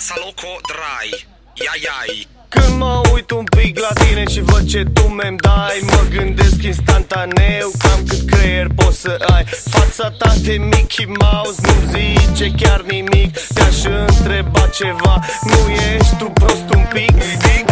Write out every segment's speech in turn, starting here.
Casa Loco Dry. Iai. Când mă uit un pic la tine și văd ce tu mi-mi dai, mă gândesc instantaneu cam cât creier poți să ai. Fața ta de Mickey Mouse nu-mi zice chiar nimic. Te-aș întreba ceva, nu ești tu prost un pic?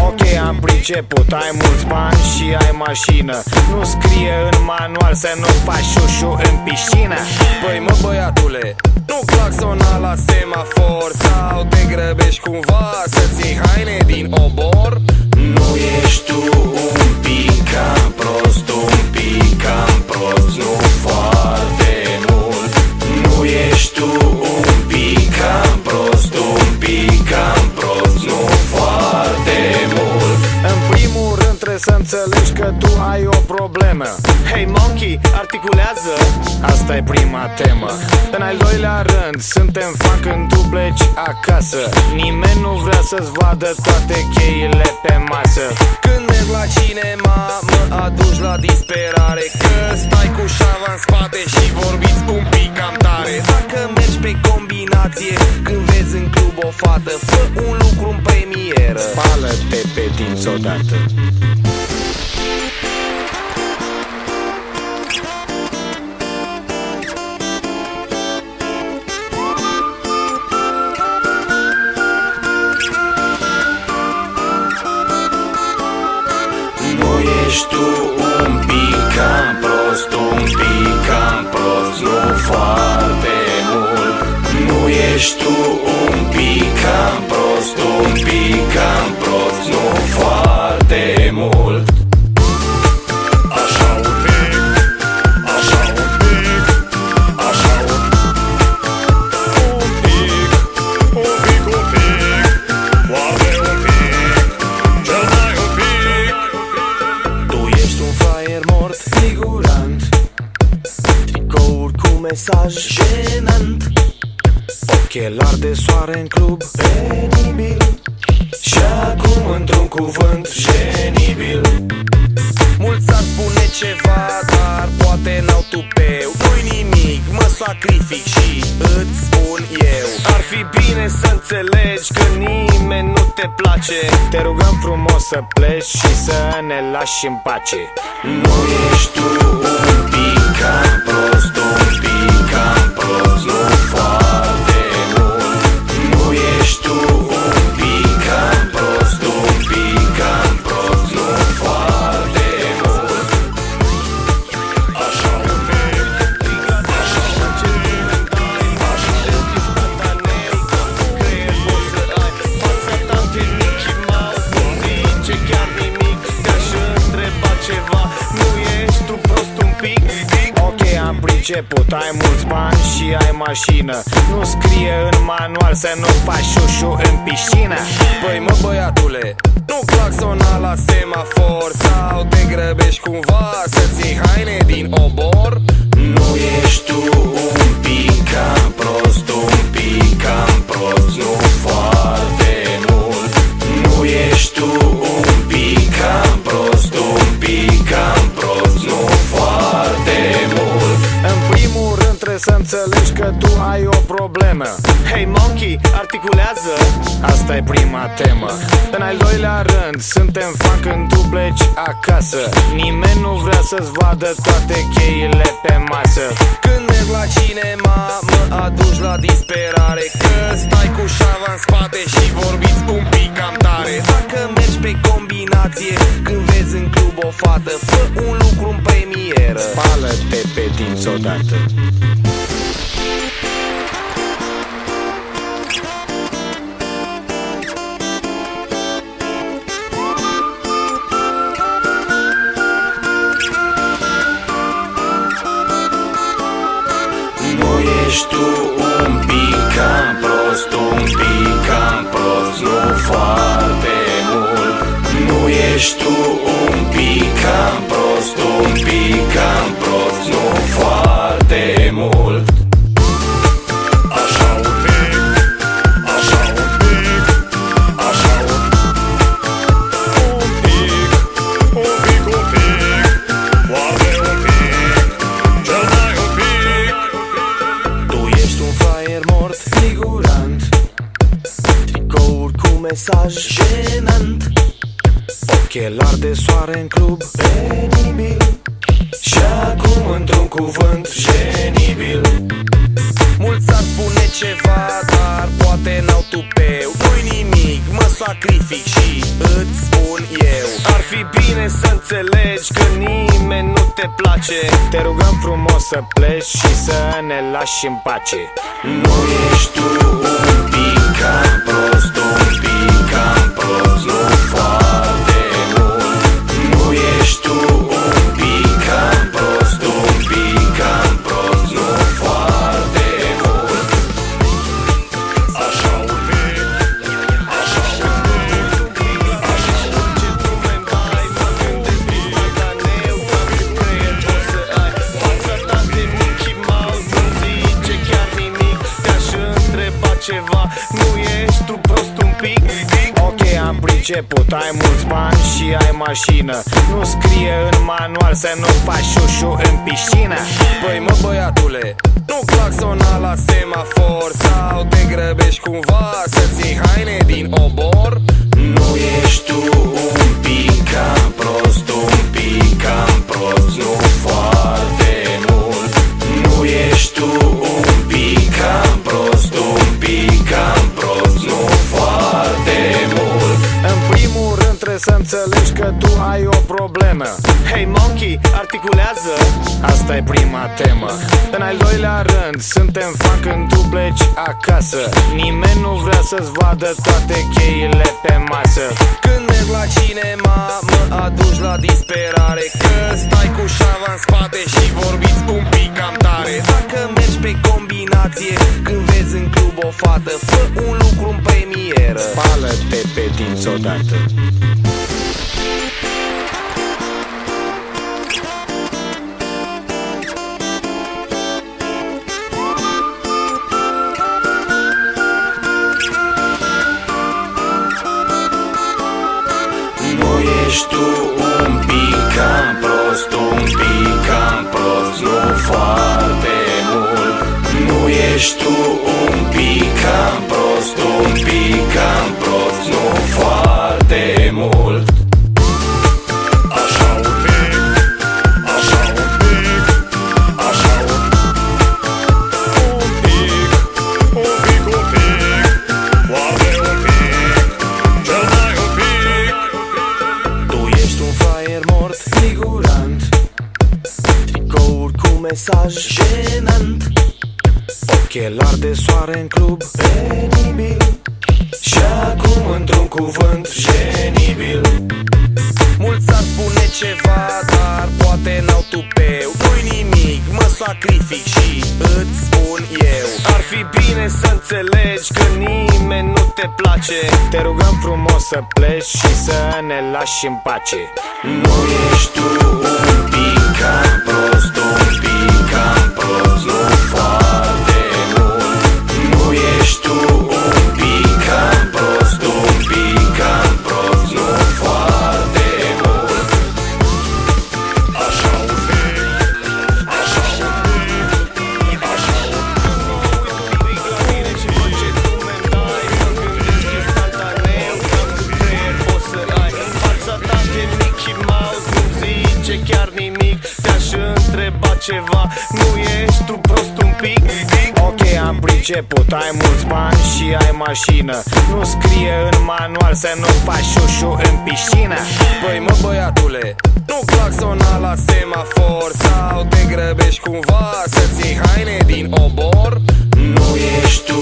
Ok, am priceput, ai mulți bani și ai mașină. Nu scrie în manual să nu faci șușu în piscină. Păi mă băiatule, nu claxona la semafor sau te grăbești cumva să-ți iei haine din obor? Nu ești tu un pic cam prost, un pic cam prost, nu foarte mult. Nu ești tu un pic cam prost, un pic cam prost, nu foarte mult. În primul rând trebuie să înțelegi că tu ai o problemă. Hey monkey, articulează. Asta e prima temă. În al doilea rând, suntem fan când tu pleci acasă. Nimeni nu vrea să-ți vadă toate cheile pe masă. Când merg la cinema, mă aduci la disperare, că stai cu șava în spate și vorbiți un pic cam tare. Dacă mergi pe combinație, când vezi în club o fată, fă un lucru în premieră. Spală-te pe dinți odată. Nu ești tu un pic cam prost, un pic cam prost, nu foarte mult. Nu ești tu un pic cam prost, un pic cam prost, nu foarte mult. Așa un pic, așa un pic, așa un pic, un pic, un pic, foarte un pic, cel mai un pic. Tu ești un fraier mort, figurant, Tricouri cu mesaj jenant, Ochelari de soare în club, penibil, și acum într-un cuvânt genibil. mulți ar spune ceva, dar poate n-au tupeu. Nu-i nimic, mă sacrific și îți spun eu. Ar fi bine să înțelegi că nimeni nu te place. te rugăm frumos să pleci și să ne lași în pace. Nu ești tu un pic cam prost, un pic cam prost, nu foarte mult. Nu ești tu un pic cam prost, un pic cam prost, nu foarte mult. Așa un pic, așa un pic, așa un pic. Creier poți să ai. Fața ta de Mickey Mouse nu zice chiar nimic. Te-aș întreba ceva, nu ești tu prost un pic? Ok, am priceput, ai mulți bani și ai mașină. Nu scrie în manual să nu faci șușu în piscină. Păi mă băiatule, nu claxona la semafor sau te grăbești cumva să-ți iei haine din obor? Nu ești tu un pic cam prost, un pic cam prost, nu foarte mult. Nu ești tu un pic cam prost, un pic cam prost, nu foarte mult. În primul rând trebuie să înțelegi că tu ai o problemă. Hey monkey, articulează. Asta e prima temă. În al doilea rând, suntem fan când tu pleci acasă. Nimeni nu vrea să-ți vadă toate cheile pe masă. Când merg la cinema, mă aduci la disperare, că stai cu șava în spate și vorbiți un pic cam tare. Dacă mergi pe combinație, când vezi în club o fată, fă un lucru în premieră. Spală-te pe dinți odată. Nu ești tu un pic cam prost, un pic cam prost, nu foarte mult. Nu ești tu un pic cam prost, un pic cam prost, nu foarte mult. Așa un pic, așa un pic, așa un pic, un pic, un pic, foarte un pic, cel mai un pic. Tu ești un fraier mort, figurant, Tricouri mesaj jenant. Ochelari de soare în club, Penibil. Și acum într-un cuvânt genibil. Mulți ar spune ceva, dar poate n-au tupeu. Nu-i nimic, mă sacrific și îți spun eu. Ar fi bine să înțelegi că nimeni nu te place. te rugăm frumos să pleci și să ne lași în pace. Nu ești tu un pic cam prost, un pic cam prost, nu foarte mult. Nu ești tu un pic cam prost, un pic cam prost, nu foarte mult. Așa un pic, așa un pic, așa un pic. Ce nume mai mă gândesc instantaneu, cam cât creier poți să ai. Fața ta de Mickey Mouse nu zice chiar nimic. Te-aș întreba ceva, nu ești tu prost un pic? Ok, am priceput, ai mulți bani și ai mașină. Nu scrie în manual să nu faci șușu în piscină. Băi mă băiatule, nu claxona la semafor. Sau te grăbești cumva să-ți iei haine din obor? Nu ești tu un pic cam prost, un pic cam prost, nu foarte mult. Nu ești tu un pic cam prost, un pic cam prost, nu foarte mult. În primul rând trebuie să înțelegi că tu ai o problemă. Hey monkey, articulează. Asta e prima temă. În al doilea rând, suntem fan când tu pleci acasă. Nimeni nu vrea să-ți vadă toate cheile pe masă. Când merg la cinema, mă aduci la disperare. Că stai cu șava în spate și vorbiți un pic cam tare. Dacă mergi pe combinație, când vezi în club o fată, fă un lucru în premieră. Spală-te pe dinți odată. Nu ești tu un pic cam prost, un pic cam prost, nu foarte mult. Nu ești tu un pic cam prost, un pic cam prost, nu foarte mult. Așa un pic, așa un pic, așa un pic, un pic, un pic, foarte un pic, cel mai un pic. Tu ești un fraier mort, Figurant, tricouri cu mesaj jenant. Ochelari de soare în club, Penibil. Și acum într-un cuvânt genibil. mulți ar spune ceva, dar poate n-au tupeu. Nu-i nimic, mă sacrific și îți spun eu. Ar fi bine să înțelegi că nimeni nu te place. te rugăm frumos să pleci și să ne lași în pace. Nu ești tu un pic cam prost, un pic cam prost, nu foarte mult. Nu ești tu un pic cam prost, un pic cam prost, nu foarte mult. Așa un pic, așa un pic, așa un pic. La tine ce face lume dai, mă gândesc instantaneu, cam cât creier poți să ai. Fața ta de Mickey Mouse nu zice chiar nimic. Te-aș întreba ceva, nu ești tu prost un pic? Ok, am priceput, ai mulți bani și ai mașină. Nu scrie în manual să nu faci șușu în piscină. Băi mă băiatule, nu claxona la semafor. Sau te grăbești cumva să-ți iei haine din obor? Nu ești tu